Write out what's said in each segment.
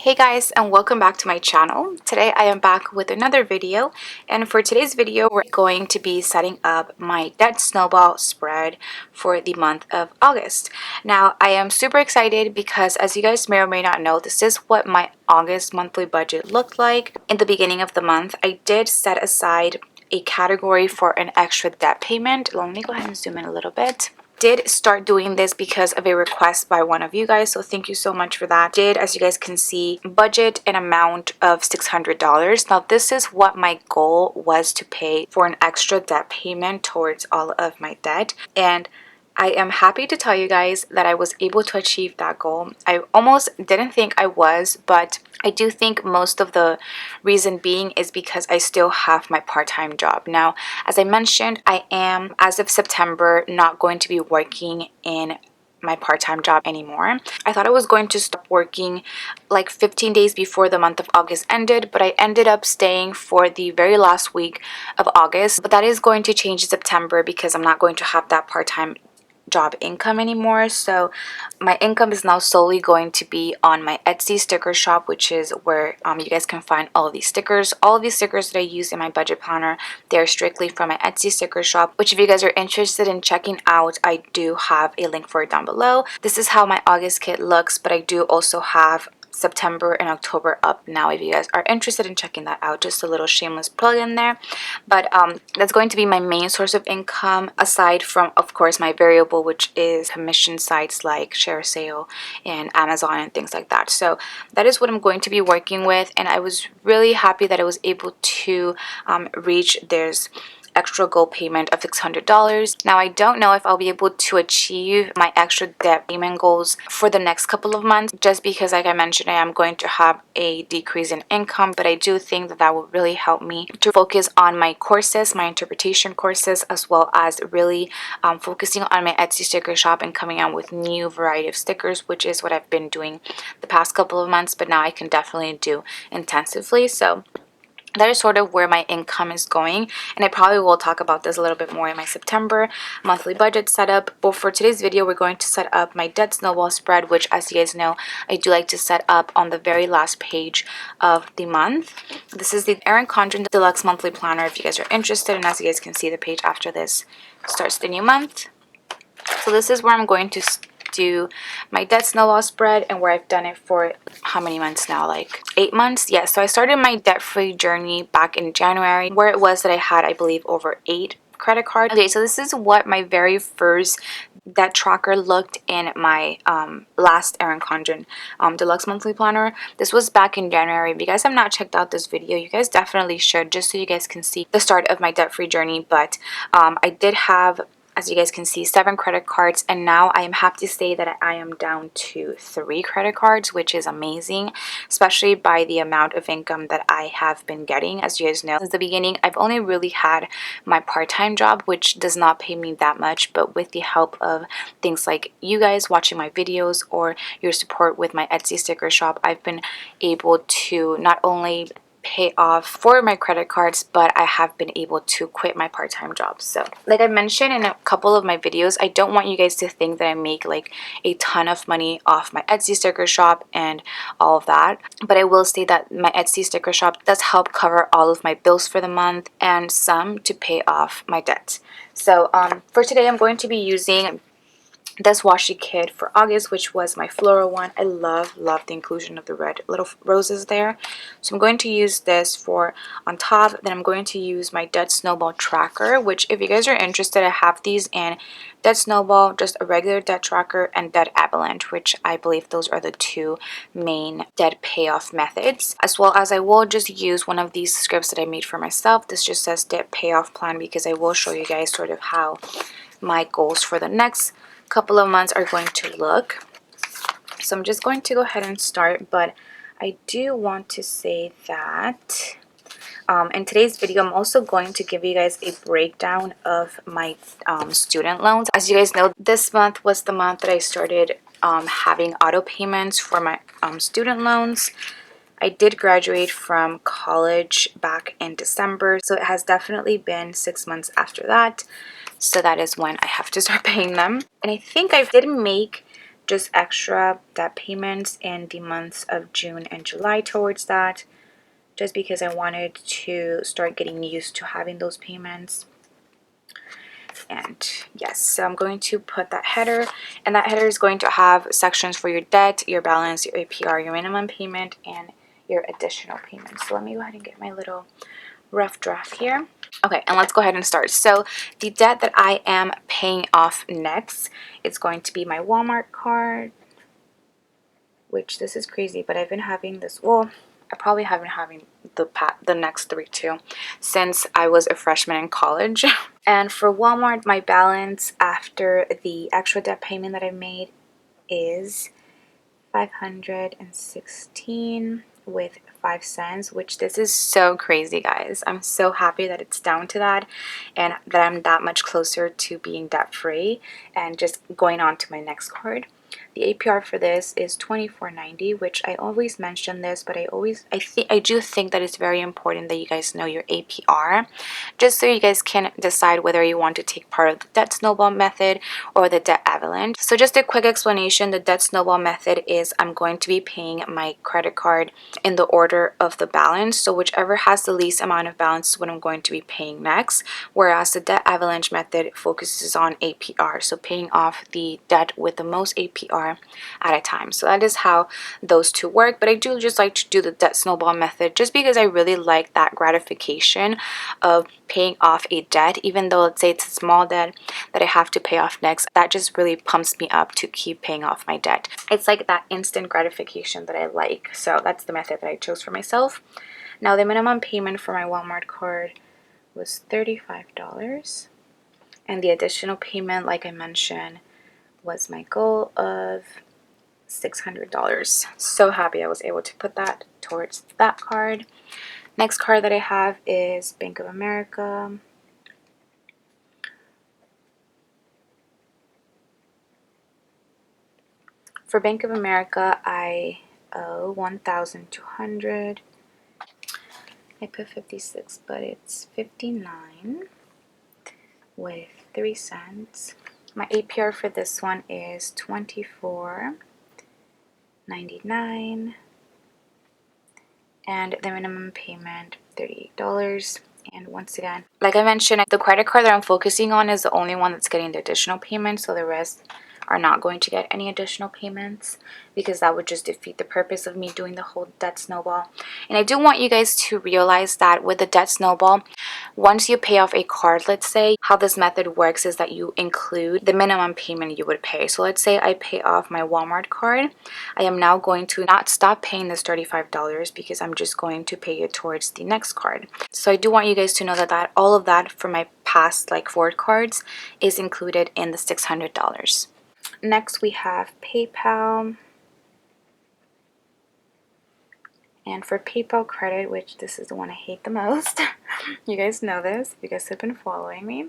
Hey guys, and welcome back to my channel. Today I am back with another video, and for today's video we're going to be setting up my debt snowball spread for the month of August. Now I am super excited because, as you guys may or may not know, this is what my August monthly budget looked like. In the beginning of the month I did set aside a category for an extra debt payment. Let me go ahead and zoom in a little bit. Did start doing this because of a request by one of you guys, so thank you so much for that. Did, as you guys can see, budget an amount of $600. Now this is what my goal was, to pay for an extra debt payment towards all of my debt, and I am happy to tell you guys that I was able to achieve that goal. I almost didn't think I was, but I do think most of the reason being is because I still have my part-time job. Now, as I mentioned, I am, as of September, not going to be working in my part-time job anymore. I thought I was going to stop working like 15 days before the month of August ended, but I ended up staying for the very last week of August. But that is going to change in September because I'm not going to have that part-time job income anymore. So my income is now solely going to be on my Etsy sticker shop, which is where you guys can find all of these stickers. All of these stickers that I use in my budget planner, they're strictly from my Etsy sticker shop, which if you guys are interested in checking out, I do have a link for it down below. This is how my August kit looks, but I do also have September and October up now if you guys are interested in checking that out. Just a little shameless plug in there. But that's going to be my main source of income, aside from, of course, my variable, which is commission sites like Share Sale and Amazon and things like that. So that is what I'm going to be working with, and I was really happy that I was able to reach this extra goal payment of $600. Now I don't know if I'll be able to achieve my extra debt payment goals for the next couple of months, just because, like I mentioned, I am going to have a decrease in income, but I do think that that will really help me to focus on my courses, my interpretation courses, as well as really focusing on my Etsy sticker shop and coming out with new variety of stickers, which is what I've been doing the past couple of months, but now I can definitely do intensively. So that is sort of where my income is going, and I probably will talk about this a little bit more in my September monthly budget setup. But for today's video, we're going to set up my debt snowball spread, which, as you guys know, I do like to set up on the very last page of the month. This is the Erin Condren Deluxe Monthly Planner if you guys are interested, and as you guys can see, the page after this starts the new month. So this is where I'm going to do my debt snowball spread, and where I've done it for how many months now, like 8 months. Yeah, so I started my debt-free journey back in January, where it was that I had, I believe, over 8 credit cards. Okay, so this is what my very first debt tracker looked in my last Erin Condren Deluxe Monthly Planner. This was back in January. If you guys have not checked out this video, you guys definitely should, just so you guys can see the start of my debt-free journey. But I did have, as you guys can see, 7 credit cards, and now I am happy to say that I am down to 3 credit cards, which is amazing, especially by the amount of income that I have been getting. As you guys know, since the beginning, I've only really had my part-time job, which does not pay me that much, but with the help of things like you guys watching my videos or your support with my Etsy sticker shop, I've been able to not only pay off for my credit cards, but I have been able to quit my part-time job. So like I mentioned in a couple of my videos, I don't want you guys to think that I make like a ton of money off my Etsy sticker shop and all of that, but I will say that my Etsy sticker shop does help cover all of my bills for the month and some to pay off my debt. So for today, I'm going to be using this washi kit for August, which was my floral one. I love the inclusion of the red little roses there. So I'm going to use this for on top. Then I'm going to use my debt snowball tracker, which if you guys are interested, I have these in debt snowball, just a regular debt tracker, and debt avalanche, which I believe those are the 2 main debt payoff methods. As well as I will just use one of these scripts that I made for myself. This just says debt payoff plan, because I will show you guys sort of how my goals for the next couple of months are going to look. So I'm just going to go ahead and start, but I do want to say that in today's video, I'm also going to give you guys a breakdown of my student loans. As you guys know, this month was the month that I started having auto payments for my student loans. I did graduate from college back in December, so it has definitely been 6 months after that. So that is when I have to start paying them. And I think I did make just extra debt payments in the months of June and July towards that, just because I wanted to start getting used to having those payments. And yes, so I'm going to put that header, and that header is going to have sections for your debt, your balance, your APR, your minimum payment, and your additional payments. So let me go ahead and get my little rough draft here. Okay, and let's go ahead and start. So the debt that I am paying off next, it's going to be my Walmart card, which this is crazy, but I've been having this, well, I probably have been having the next three too since I was a freshman in college. And for Walmart, my balance after the extra debt payment that I made is $516 with 5 cents, which this is so crazy, guys. I'm so happy that it's down to that and that I'm that much closer to being debt free and just going on to my next card. The APR for this is $24.90, which I always mention this, but I do think that it's very important that you guys know your APR, just so you guys can decide whether you want to take part of the debt snowball method or the debt avalanche. So just a quick explanation, the debt snowball method is I'm going to be paying my credit card in the order of the balance. So whichever has the least amount of balance is what I'm going to be paying next. Whereas the debt avalanche method focuses on APR. So paying off the debt with the most APR at a time. So that is how those two work. But I do just like to do the debt snowball method just because I really like that gratification of paying off a debt, even though let's say it's a small debt that I have to pay off next. That just really pumps me up to keep paying off my debt. It's like that instant gratification that I like. So that's the method that I chose for myself. Now the minimum payment for my Walmart card was $35, and the additional payment, like I mentioned, was my goal of $600. So happy I was able to put that towards that card. Next card that I have is Bank of America. For Bank of America, I owe $1,200. I put 56, but it's 59 with 3 cents. My APR for this one is $24.99, and the minimum payment $38. And once again, like I mentioned, the credit card that I'm focusing on is the only one that's getting the additional payment, so the rest are not going to get any additional payments because that would just defeat the purpose of me doing the whole debt snowball. And I do want you guys to realize that with the debt snowball, once you pay off a card, let's say, how this method works is that you include the minimum payment you would pay. So let's say I pay off my Walmart card. I am now going to not stop paying this $35 because I'm just going to pay it towards the next card. So I do want you guys to know that all of that for my past like forward cards is included in the $600. Next we have PayPal. And for PayPal credit, which this is the one I hate the most, you guys know this, you guys have been following me,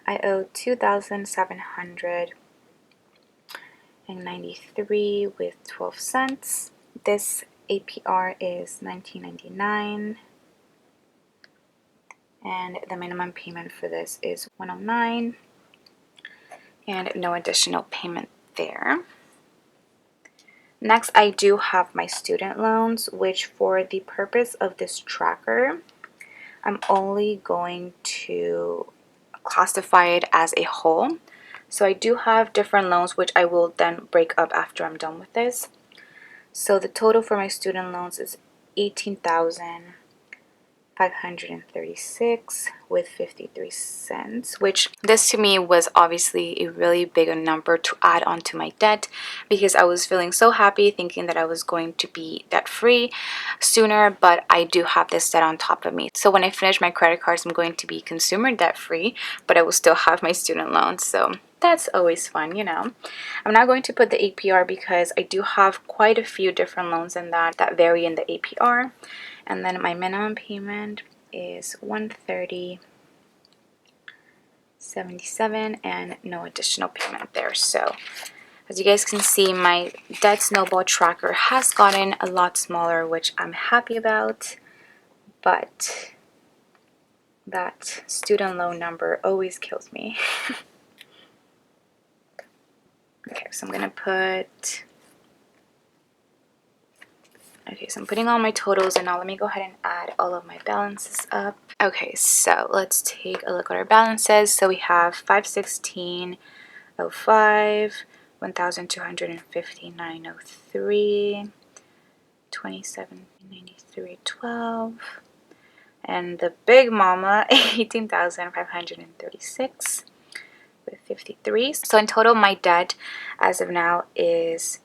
I owe $2,793 with 12 cents. This APR is $19.99, and the minimum payment for this is $109, and no additional payment there. Next, I do have my student loans, which for the purpose of this tracker, I'm only going to classify it as a whole. So I do have different loans, which I will then break up after I'm done with this. So the total for my student loans is $18,536 with 53 cents, which this to me was obviously a really big number to add onto my debt because I was feeling so happy thinking that I was going to be debt free sooner, but I do have this debt on top of me. So when I finish my credit cards, I'm going to be consumer debt free, but I will still have my student loans. So that's always fun, you know. I'm not going to put the APR because I do have quite a few different loans in that vary in the APR. And then my minimum payment is $130.77 and no additional payment there. So as you guys can see, my debt snowball tracker has gotten a lot smaller, which I'm happy about, but that student loan number always kills me. Okay, so I'm gonna put, okay, so I'm putting all my totals, and now let me go ahead and add all of my balances up. Okay, so let's take a look at our balances. So we have 516.05, 1,259.03, 27.93.12, and the big mama 18,536 with 53. So in total, my debt as of now is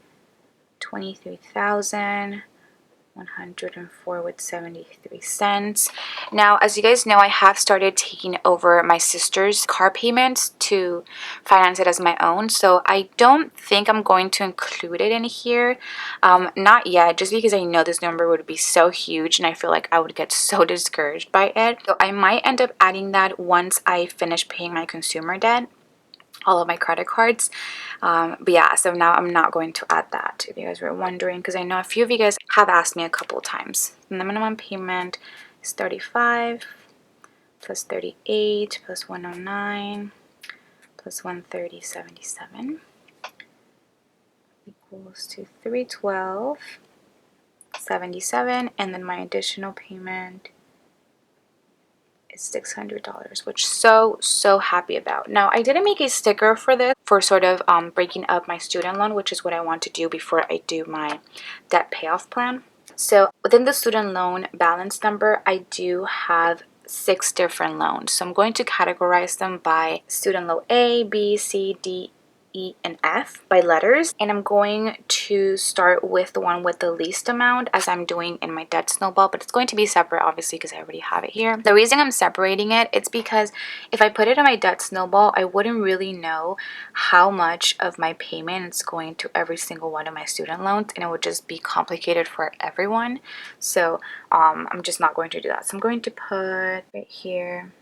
23,104 with 73 cents. Now, as you guys know, I have started taking over my sister's car payments to finance it as my own. So I don't think I'm going to include it in here. Not yet, just because I know this number would be so huge and I feel like I would get so discouraged by it. So I might end up adding that once I finish paying my consumer debt, all of my credit cards. But yeah, so now I'm not going to add that, if you guys were wondering, because I know a few of you guys have asked me a couple times. And the minimum payment is 35 plus 38 plus 109 plus 130.77 equals to 312.77, and then my additional payment is $600, which so happy about. Now, I didn't make a sticker for this for sort of breaking up my student loan, which is what I want to do before I do my debt payoff plan. So within the student loan balance number, I do have 6 different loans. So I'm going to categorize them by student loan A, B, C, D, E, and F by letters, and I'm going to start with the one with the least amount, as I'm doing in my debt snowball, but it's going to be separate obviously because I already have it here. The reason I'm separating it's because if I put it in my debt snowball, I wouldn't really know how much of my payment is going to every single one of my student loans, and it would just be complicated for everyone. So I'm just not going to do that. So I'm going to put right here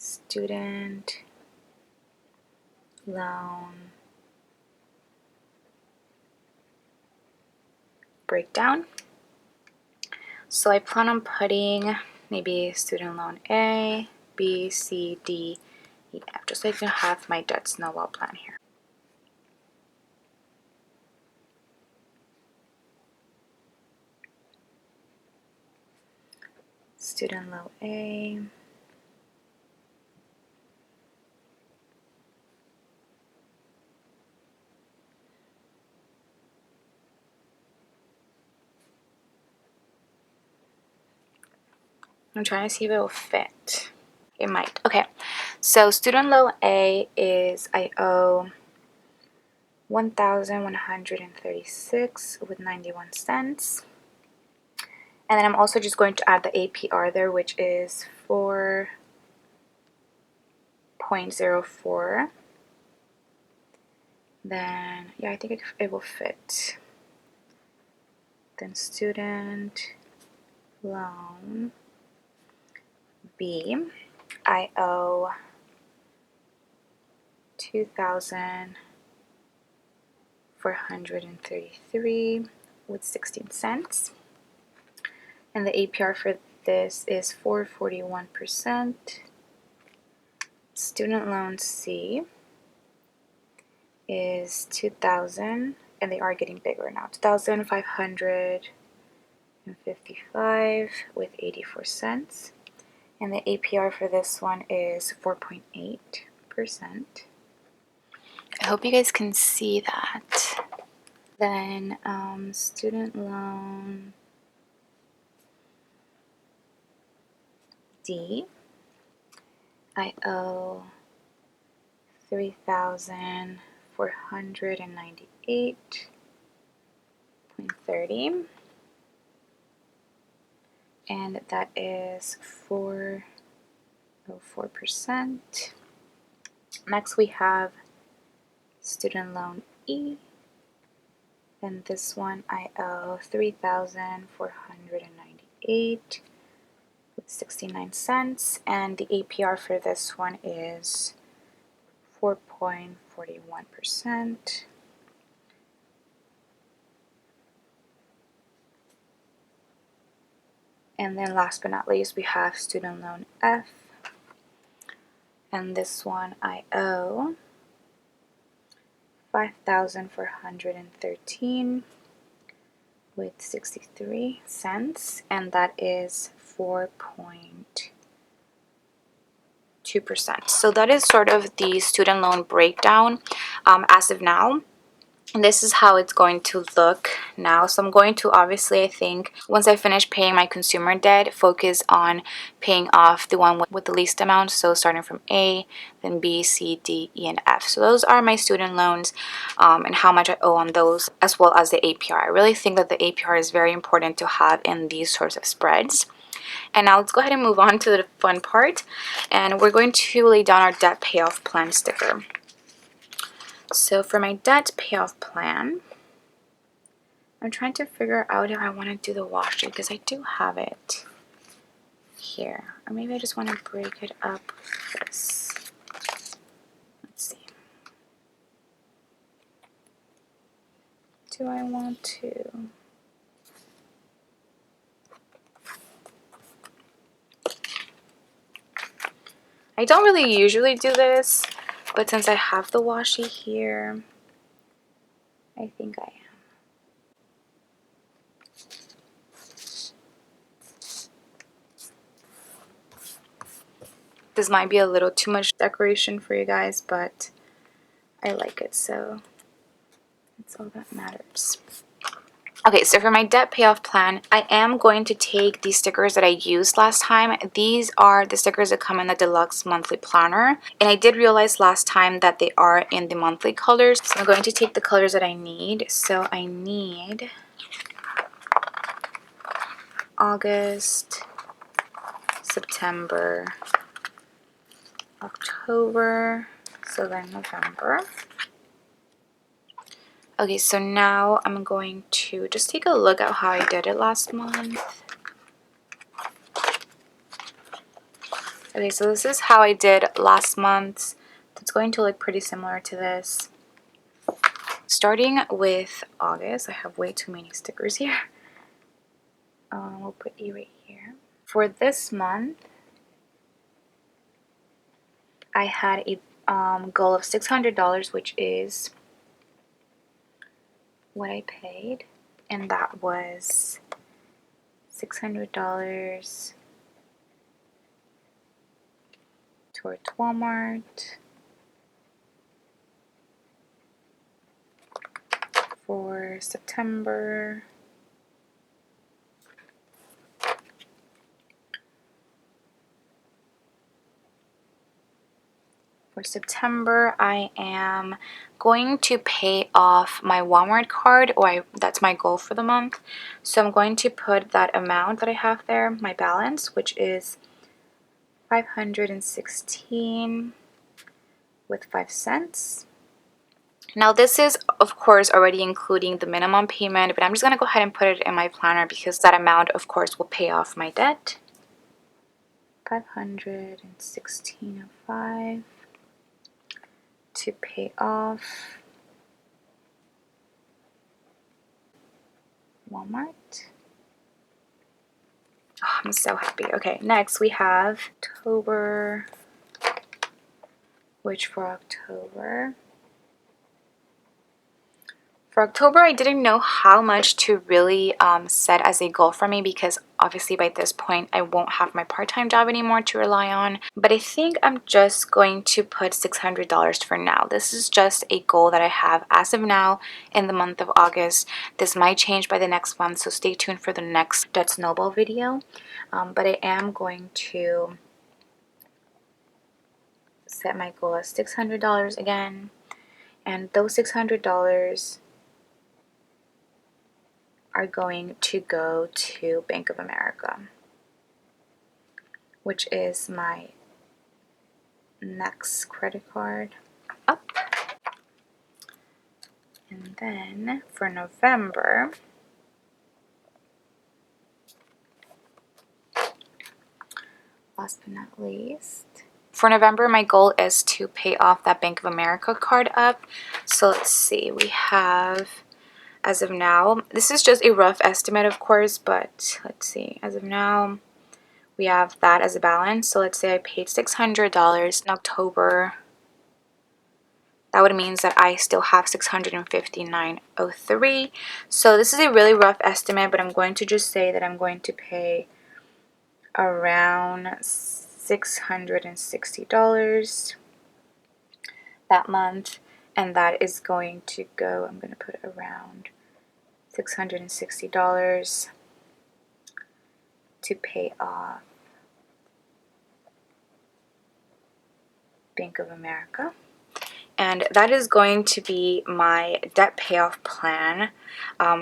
student loan breakdown. So I plan on putting maybe student loan A, B, C, D, E, F, just so I can have my debt snowball plan here. Student loan A, I'm trying to see if it will fit. It might. Okay, so student loan A is I owe 1,136 with 91 cents. And then I'm also just going to add the APR there, which is 4.04. Then, yeah, I think it will fit. Then student loan B, I owe 2,433 with 16 cents. And the APR for this is 4.41%. Student loan C is 2,000, and they are getting bigger now, 2,555 with 84 cents. And the APR for this one is 4.8%. I hope you guys can see that. Then student loan D, I owe 3,498.30, and that is 4.04%. Next we have student loan E, and this one I owe 3,498 with 69 cents, and the APR for this one is 4.41%. And then last but not least, we have student loan F, And this one I owe $5,413 with 63 cents, and that is 4.2%. So that is sort of the student loan breakdown as of now. And this is how it's going to look now. So I'm going to, obviously, I think once I finish paying my consumer debt, focus on paying off the one with the least amount. So starting from A, then B, C, D, E, and F. So those are my student loans and how much I owe on those, as well as the APR. I really think that the APR is very important to have in these sorts of spreads. And now let's go ahead and move on to the fun part. And we're going to lay down our debt payoff plan sticker. So for my debt payoff plan, I'm trying to figure out if I want to do the washi because I do have it here. Or maybe I just want to break it up like this. Let's see. Do I want to? I don't really usually do this, but since I have the washi here, I think I am. This might be a little too much decoration for you guys, but I like it, so that's all that matters. Okay, so for my debt payoff plan, I am going to take these stickers that I used last time. These are the stickers that come in the deluxe monthly planner. And I did realize last time that they are in the monthly colors. So I'm going to take the colors that I need. So I need August, September, October, so then November. Okay, so now I'm going to just take a look at how I did it last month. Okay, so this is how I did last month. It's going to look pretty similar to this. Starting with August, I have way too many stickers here. We'll put E right here. For this month, I had a goal of $600, which is what I paid, and that was $600 towards Walmart. For September, I am going to pay off my Walmart card, or that's my goal for the month. So I'm going to put that amount that I have there, my balance, which is $516 with 5 cents. Now this is, of course, already including the minimum payment, but I'm just going to go ahead and put it in my planner because that amount, of course, will pay off my debt. $516.05 to pay off Walmart. Oh, I'm so happy. Okay, next we have October, which for October, I didn't know how much to really set as a goal for me because obviously by this point I won't have my part-time job anymore to rely on. But I think I'm just going to put $600 for now. This is just a goal that I have as of now in the month of August. This might change by the next month, so stay tuned for the next Debt Snowball video. But I am going to set my goal as $600 again. And those $600 are going to go to Bank of America, which is my next credit card up. And then for November, last but not least, for November, my goal is to pay off that Bank of America card up. So let's see, we have, as of now, this is just a rough estimate, of course, but let's see, as of now, we have that as a balance. So let's say I paid $600 in October. That would mean that I still have $659.03. So this is a really rough estimate, but I'm going to just say that I'm going to pay around $660 that month, and that is going to go, I'm going to put around $660 to pay off Bank of America. And that is going to be my debt payoff plan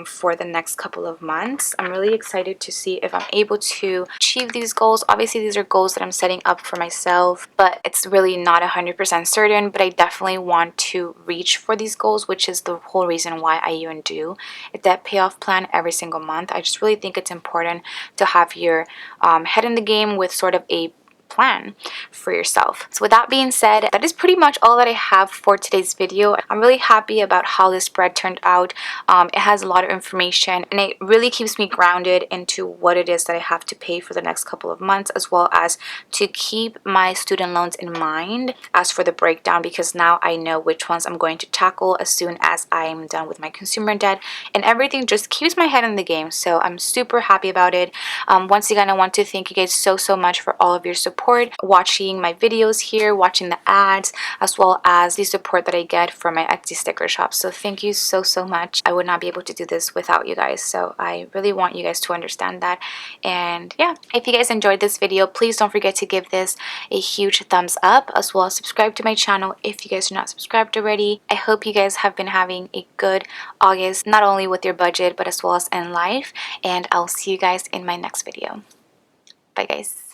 for the next couple of months. I'm really excited to see if I'm able to achieve these goals. Obviously, these are goals that I'm setting up for myself, but it's really not 100% certain. But I definitely want to reach for these goals, which is the whole reason why I even do a debt payoff plan every single month. I just really think it's important to have your head in the game with sort of a plan for yourself. So with that being said, that is pretty much all that I have for today's video. I'm really happy about how this spread turned out. It has a lot of information, and it really keeps me grounded into what it is that I have to pay for the next couple of months, as well as to keep my student loans in mind as for the breakdown, because now I know which ones I'm going to tackle as soon as I'm done with my consumer debt, and everything just keeps my head in the game. So I'm super happy about it. Once again, I want to thank you guys so much for all of your support, watching my videos here, watching the ads, as well as the support that I get from my Etsy sticker shop. So thank you so much. I would not be able to do this without you guys, so I really want you guys to understand that. And yeah, if you guys enjoyed this video, please don't forget to give this a huge thumbs up, as well as subscribe to my channel if you guys are not subscribed already. I hope you guys have been having a good August, not only with your budget but as well as in life, and I'll see you guys in my next video. Bye guys.